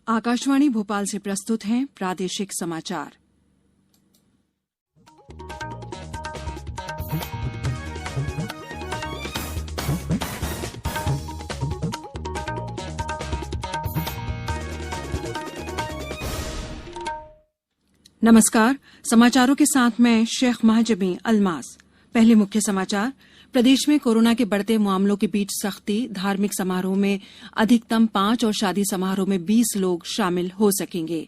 आकाशवाणी भोपाल से प्रस्तुत हैं प्रादेशिक समाचार। नमस्कार, समाचारों के साथ मैं शेख महजबी अल्मास। पहले मुख्य समाचार। प्रदेश में कोरोना के बढ़ते मामलों के बीच सख्ती, धार्मिक समारोह में अधिकतम 5 और शादी समारोह में 20 लोग शामिल हो सकेंगे।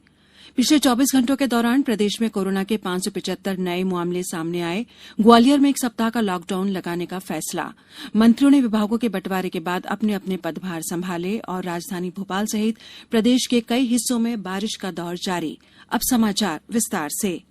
पिछले 24 घंटों के दौरान प्रदेश में कोरोना के 575 नए मामले सामने आए। ग्वालियर में 1 सप्ताह का लॉकडाउन लगाने का फैसला। मंत्रियों ने विभागों के बंटवारे के बाद अपने अपने पदभार संभाले और राजधानी भोपाल सहित प्रदेश के कई हिस्सों में बारिश का दौर जारी। अब समाचार विस्तार से।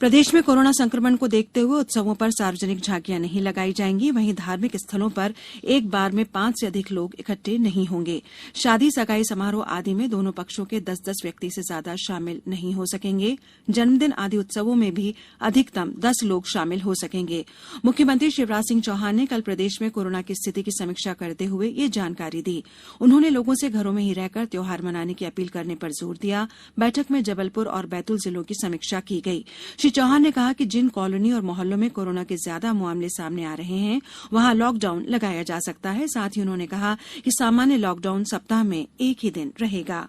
प्रदेश में कोरोना संक्रमण को देखते हुए उत्सवों पर सार्वजनिक झांकियां नहीं लगाई जाएंगी। वहीं धार्मिक स्थलों पर एक बार में 5 से अधिक लोग इकट्ठे नहीं होंगे। शादी, सगाई समारोह आदि में दोनों पक्षों के 10-10 व्यक्ति से ज्यादा शामिल नहीं हो सकेंगे। जन्मदिन आदि उत्सवों में भी अधिकतम 10 लोग शामिल हो सकेंगे। मुख्यमंत्री शिवराज सिंह चौहान ने कल प्रदेश में कोरोना की स्थिति की समीक्षा करते हुए ये जानकारी दी। उन्होंने लोगों से घरों में ही रहकर त्योहार मनाने की अपील करने पर जोर दिया। बैठक में जबलपुर और बैतूल जिलों की समीक्षा की गई। श्री चौहान ने कहा कि जिन कॉलोनी और मोहल्लों में कोरोना के ज्यादा मामले सामने आ रहे हैं वहां लॉकडाउन लगाया जा सकता है। साथ ही उन्होंने कहा कि सामान्य लॉकडाउन सप्ताह में एक ही दिन रहेगा।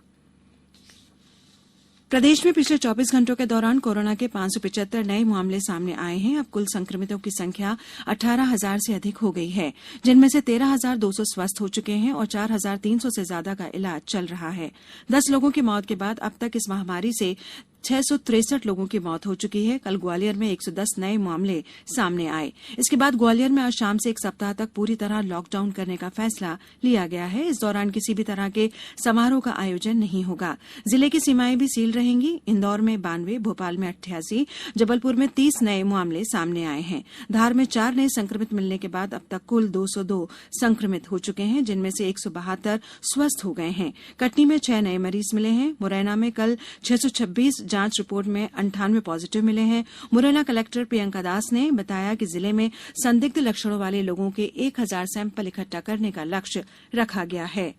प्रदेश में पिछले 24 घंटों के दौरान कोरोना के 575 नए मामले सामने आए हैं। अब कुल संक्रमितों की संख्या 18,000 से अधिक हो गई है, जिनमें से 13,200 स्वस्थ हो चुके हैं और 4,300 से ज्यादा का इलाज चल रहा है। 10 लोगों की मौत के बाद अब तक इस महामारी से 663 लोगों की मौत हो चुकी है। कल ग्वालियर में 110 नए मामले सामने आए। इसके बाद ग्वालियर में आज शाम से 1 सप्ताह तक पूरी तरह लॉकडाउन करने का फैसला लिया गया है। इस दौरान किसी भी तरह के समारोह का आयोजन नहीं होगा। जिले की सीमाएं भी सील रहेंगी। इंदौर में 92, भोपाल में 88, जबलपुर में 30 नए मामले सामने आए हैं। धार में 4 नए संक्रमित मिलने के बाद अब तक कुल 202 संक्रमित हो चुके हैं, जिनमें से 172 स्वस्थ हो गए हैं। कटनी में 6 नए मरीज मिले हैं। मुरैना में कल 626 जांच रिपोर्ट में 98 पॉजिटिव मिले हैं। मुरैना कलेक्टर प्रियंका दास ने बताया कि जिले में संदिग्ध लक्षणों वाले लोगों के 1000 सैंपल इकट्ठा करने का लक्ष्य रखा गया है।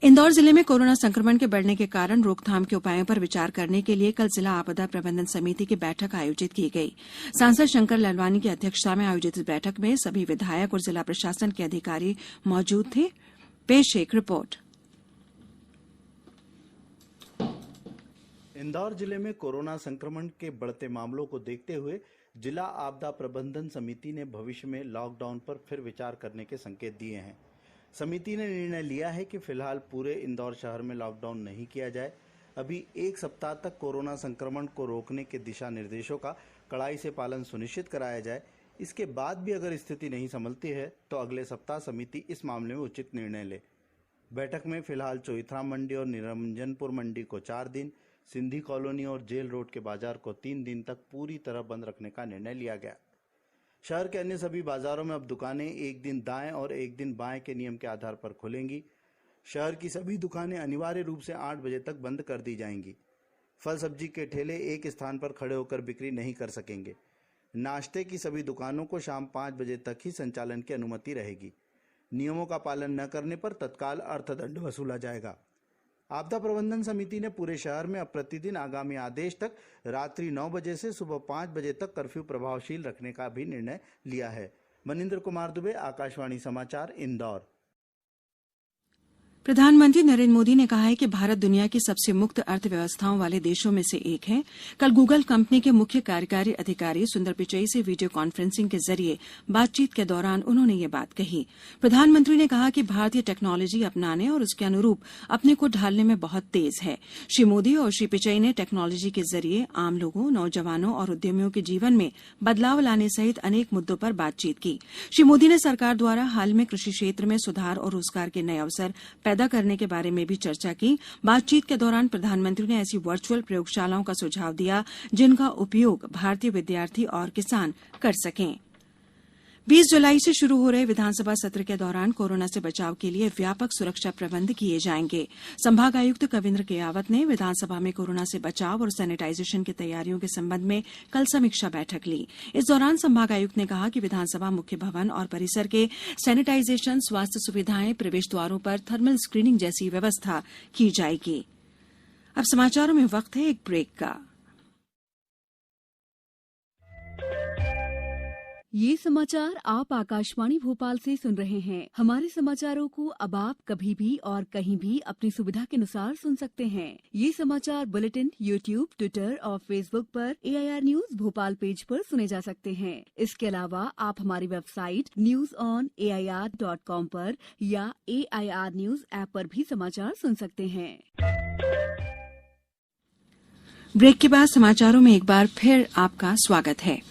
इंदौर जिले में कोरोना संक्रमण के बढ़ने के कारण रोकथाम के उपायों पर विचार करने के लिए कल जिला आपदा प्रबंधन समिति की बैठक आयोजित की गई। सांसद शंकर लालवानी की अध्यक्षता में आयोजित इस बैठक में सभी विधायक और जिला प्रशासन के अधिकारी मौजूद थे। पेश एक रिपोर्ट। इंदौर जिले में कोरोना संक्रमण के बढ़ते मामलों को देखते हुए जिला आपदा प्रबंधन समिति ने भविष्य में लॉकडाउन पर फिर विचार करने के संकेत दिए हैं। समिति ने निर्णय लिया है कि फिलहाल पूरे इंदौर शहर में लॉकडाउन नहीं किया जाए। अभी 1 सप्ताह तक कोरोना संक्रमण को रोकने के दिशा निर्देशों का कड़ाई से पालन सुनिश्चित कराया जाए। इसके बाद भी अगर स्थिति नहीं संभलती है तो अगले सप्ताह समिति इस मामले में उचित निर्णय ले। बैठक में फिलहाल चोइथराम मंडी और निरंजनपुर मंडी को 4 दिन, सिंधी कॉलोनी और जेल रोड के बाजार को 3 दिन तक पूरी तरह बंद रखने का निर्णय लिया गया। शहर के अन्य सभी बाजारों में अब दुकानें 1 दिन दाएं और 1 दिन बाएं के नियम के आधार पर खुलेंगी। शहर की सभी दुकानें अनिवार्य रूप से 8 बजे तक बंद कर दी जाएंगी। फल सब्जी के ठेले एक स्थान पर खड़े होकर बिक्री नहीं कर सकेंगे। नाश्ते की सभी दुकानों को शाम 5 बजे तक ही संचालन की अनुमति रहेगी। नियमों का पालन न करने पर तत्काल अर्थदंड वसूला जाएगा। आपदा प्रबंधन समिति ने पूरे शहर में अब प्रतिदिन आगामी आदेश तक रात्रि 9 बजे से सुबह 5 बजे तक कर्फ्यू प्रभावशील रखने का भी निर्णय लिया है। मनिंदर कुमार दुबे, आकाशवाणी समाचार, इंदौर। प्रधानमंत्री नरेंद्र मोदी ने कहा है कि भारत दुनिया की सबसे मुक्त अर्थव्यवस्थाओं वाले देशों में से एक है। कल गूगल कंपनी के मुख्य कार्यकारी अधिकारी सुंदर पिचई से वीडियो कॉन्फ्रेंसिंग के जरिए बातचीत के दौरान उन्होंने ये बात कही। प्रधानमंत्री ने कहा कि भारतीय टेक्नोलॉजी अपनाने और उसके अनुरूप अपने को ढालने में बहुत तेज है। श्री मोदी और श्री पिचई ने टेक्नोलॉजी के जरिए आम लोगों, नौजवानों और उद्यमियों के जीवन में बदलाव लाने सहित अनेक मुद्दों पर बातचीत की। श्री मोदी ने सरकार द्वारा हाल में कृषि क्षेत्र में सुधार और रोजगार के नए अवसर पैदा करने के बारे में भी चर्चा की। बातचीत के दौरान प्रधानमंत्री ने ऐसी वर्चुअल प्रयोगशालाओं का सुझाव दिया जिनका उपयोग भारतीय विद्यार्थी और किसान कर सकें। 20 जुलाई से शुरू हो रहे विधानसभा सत्र के दौरान कोरोना से बचाव के लिए व्यापक सुरक्षा प्रबंध किए जाएंगे। संभागायुक्त कविंद्र कियावत ने विधानसभा में कोरोना से बचाव और सैनिटाइजेशन की तैयारियों के संबंध में कल समीक्षा बैठक ली। इस दौरान संभागायुक्त ने कहा कि विधानसभा मुख्य भवन और परिसर के सैनिटाइजेशन, स्वास्थ्य सुविधाएं, प्रवेश द्वारों पर थर्मल स्क्रीनिंग जैसी व्यवस्था की जाएगी। अब समाचारों में वक्त है एक ब्रेक का। ये समाचार आप आकाशवाणी भोपाल से सुन रहे हैं। हमारे समाचारों को अब आप कभी भी और कहीं भी अपनी सुविधा के अनुसार सुन सकते हैं। ये समाचार बुलेटिन यूट्यूब, ट्विटर और फेसबुक पर AIR न्यूज भोपाल पेज पर सुने जा सकते हैं। इसके अलावा आप हमारी वेबसाइट newsonair.com पर या AIR न्यूज ऐप पर भी समाचार सुन सकते हैं। ब्रेक के बाद समाचारों में एक बार फिर आपका स्वागत है।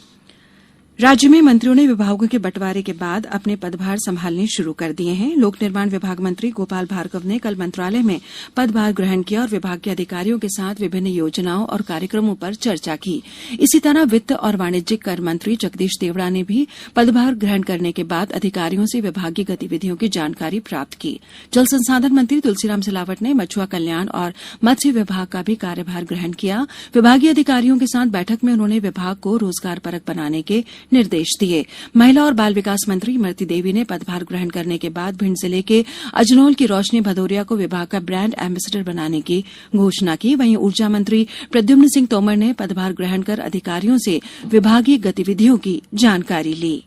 राज्य में मंत्रियों ने विभागों के बंटवारे के बाद अपने पदभार संभालने शुरू कर दिए हैं। लोक निर्माण विभाग मंत्री गोपाल भार्गव ने कल मंत्रालय में पदभार ग्रहण किया और विभाग के अधिकारियों के साथ विभिन्न योजनाओं और कार्यक्रमों पर चर्चा की। इसी तरह वित्त और वाणिज्यिक कर मंत्री जगदीश देवड़ा ने भी पदभार ग्रहण करने के बाद अधिकारियों से विभागीय गतिविधियों की जानकारी प्राप्त की। जल संसाधन मंत्री तुलसीराम सिलावट ने मछुआ कल्याण और मत्स्य विभाग का भी कार्यभार ग्रहण किया। विभागीय अधिकारियों के साथ बैठक में उन्होंने विभाग को रोजगार परक बनाने के निर्देश दिए। महिला और बाल विकास मंत्री इमरती देवी ने पदभार ग्रहण करने के बाद भिंड जिले के अजनौल की रोशनी भदौरिया को विभाग का ब्रांड एम्बेसडर बनाने की घोषणा की। वहीं ऊर्जा मंत्री प्रद्युम्न सिंह तोमर ने पदभार ग्रहण कर अधिकारियों से विभागीय गतिविधियों की जानकारी ली।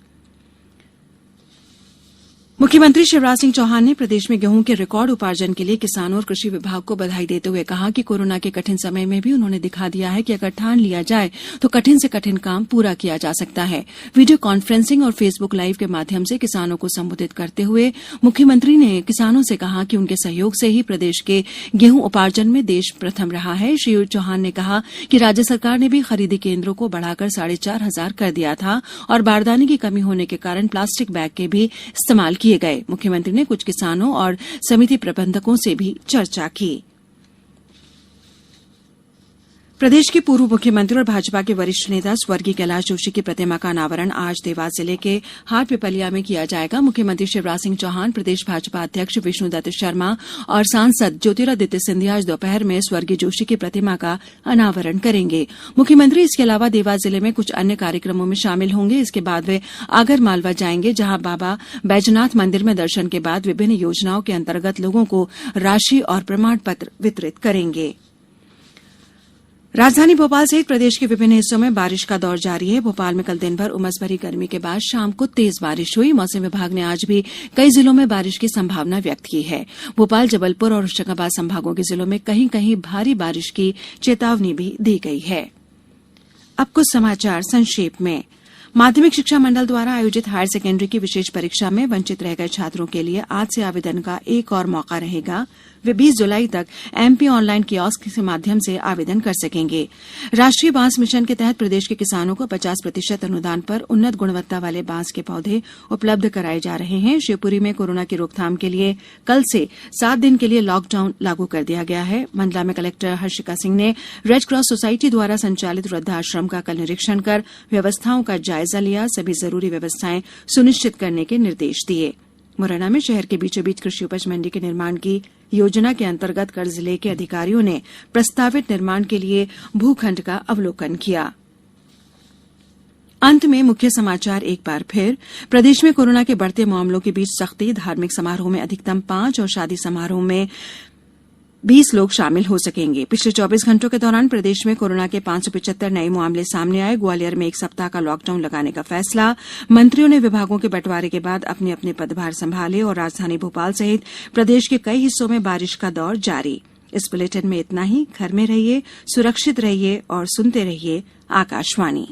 मुख्यमंत्री शिवराज सिंह चौहान ने प्रदेश में गेहूं के रिकॉर्ड उपार्जन के लिए किसानों और कृषि विभाग को बधाई देते हुए कहा कि कोरोना के कठिन समय में भी उन्होंने दिखा दिया है कि अगर ठान लिया जाए तो कठिन से कठिन काम पूरा किया जा सकता है। वीडियो कॉन्फ्रेंसिंग और फेसबुक लाइव के माध्यम से किसानों को संबोधित करते हुए मुख्यमंत्री ने किसानों से कहा कि उनके सहयोग से ही प्रदेश के गेहूं उपार्जन में देश प्रथम रहा है। श्री चौहान ने कहा कि राज्य सरकार ने भी खरीदी केन्द्रों को बढ़ाकर 4,500 कर दिया था और बारदाने की कमी होने के कारण प्लास्टिक बैग के भी इस्तेमाल किए गए। मुख्यमंत्री ने कुछ किसानों और समिति प्रबंधकों से भी चर्चा की। प्रदेश के पूर्व मुख्यमंत्री और भाजपा के वरिष्ठ नेता स्वर्गीय कैलाश जोशी की प्रतिमा का अनावरण आज देवास जिले के हाट पिपलिया में किया जाएगा। मुख्यमंत्री शिवराज सिंह चौहान, प्रदेश भाजपा अध्यक्ष विष्णुदत्त शर्मा और सांसद ज्योतिरादित्य सिंधिया आज दोपहर में स्वर्गीय जोशी की प्रतिमा का अनावरण करेंगे। मुख्यमंत्री इसके अलावा देवास जिले में कुछ अन्य कार्यक्रमों में शामिल होंगे। इसके बाद वे आगर मालवा जाएंगे, जहां बाबा बैजनाथ मंदिर में दर्शन के बाद विभिन्न योजनाओं के अंतर्गत लोगों को राशि और प्रमाण पत्र वितरित करेंगे। राजधानी भोपाल सहित प्रदेश के विभिन्न हिस्सों में बारिश का दौर जारी है। भोपाल में कल दिन भर उमस भरी गर्मी के बाद शाम को तेज बारिश हुई। मौसम विभाग ने आज भी कई जिलों में बारिश की संभावना व्यक्त की है। भोपाल, जबलपुर और होशंगाबाद संभागों के जिलों में कहीं कहीं भारी बारिश की चेतावनी भी दी गई है। अब कुछ समाचार संक्षेप में। माध्यमिक शिक्षा मंडल द्वारा आयोजित हायर सेकेंडरी की विशेष परीक्षा में वंचित रह गए छात्रों के लिए आज से आवेदन का एक और मौका रहेगा। वे 20 जुलाई तक MP ऑनलाइन कियोस्क के माध्यम से आवेदन कर सकेंगे। राष्ट्रीय बांस मिशन के तहत प्रदेश के किसानों को 50% अनुदान पर उन्नत गुणवत्ता वाले बांस के पौधे उपलब्ध कराए जा रहे हैं। शिवपुरी में कोरोना की रोकथाम के लिए कल से 7 दिन के लिए लॉकडाउन लागू कर दिया गया है। मंडला में कलेक्टर हर्षिका सिंह ने रेड क्रॉस सोसाइटी द्वारा संचालित वृद्धाश्रम का कल निरीक्षण कर व्यवस्थाओं का जायजा लिया। सभी जरूरी व्यवस्थाएं सुनिश्चित करने के निर्देश दिए। मुरैना में शहर के बीचों बीच कृषि उपज मंडी के निर्माण की योजना के अंतर्गत कल जिले के अधिकारियों ने प्रस्तावित निर्माण के लिए भूखंड का अवलोकन किया। अंत में मुख्य समाचार एक बार फिर। प्रदेश में कोरोना के बढ़ते मामलों के बीच सख्ती। धार्मिक समारोह में अधिकतम 5 और शादी समारोह में 20 लोग शामिल हो सकेंगे। पिछले 24 घंटों के दौरान प्रदेश में कोरोना के 575 नए मामले सामने आए। ग्वालियर में 1 सप्ताह का लॉकडाउन लगाने का फैसला। मंत्रियों ने विभागों के बंटवारे के बाद अपने अपने पदभार संभाले। और राजधानी भोपाल सहित प्रदेश के कई हिस्सों में बारिश का दौर जारी। इस बुलेटिन में इतना ही। घर में रहिए, सुरक्षित रहिए और सुनते रहिए आकाशवाणी।